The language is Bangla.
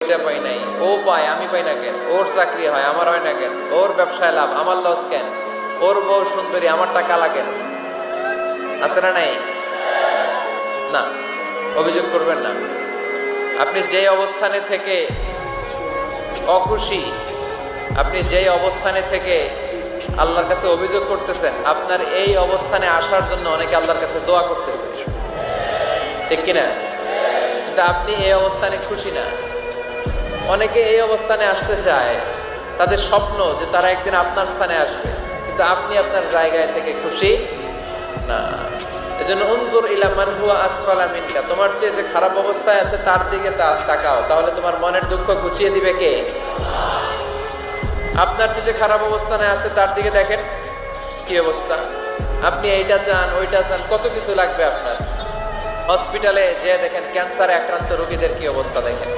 এটা পাই নাই, ও পায় আমি পাই না কেন, ওর চাকরি হয় আমার হয় না কেন, ওর ব্যবসায় লাভ আমার লস কেন, ওর বউ সুন্দরী আমার টাকা লাগেন, আছে না নাই? না, অভিযোগ করবেন না। আপনি যে অবস্থানে থেকে অখুশি, আপনি যেই অবস্থানে থেকে আল্লাহর কাছে অভিযোগ করতেছেন, আপনার এই অবস্থানে আসার জন্য অনেকে আল্লাহর কাছে দোয়া করতেছে, ঠিক কিনা? কিন্তু আপনি এই অবস্থানে খুশি না। অনেকে এই অবস্থানে আসতে চায়, তাদের স্বপ্ন যে তারা একদিন আপনার স্থানে আসবে, কিন্তু আপনি আপনার জায়গায় থেকে খুশি না। এজন্য উনজুর ইলা মান হুয়া আসফালা মিনকা, তোমার চেয়ে যে খারাপ অবস্থায় আছে তার দিকে তাকাও, তাহলে তোমার মনের দুঃখ ঘুচিয়ে দিবে কে? আপনার চেয়ে যে খারাপ অবস্থানে আছে তার দিকে দেখেন কি অবস্থা। আপনি এইটা চান ওইটা চান, কত কিছু লাগবে আপনার। হসপিটালে যে দেখেন ক্যান্সারে আক্রান্ত রোগীদের কি অবস্থা দেখেন।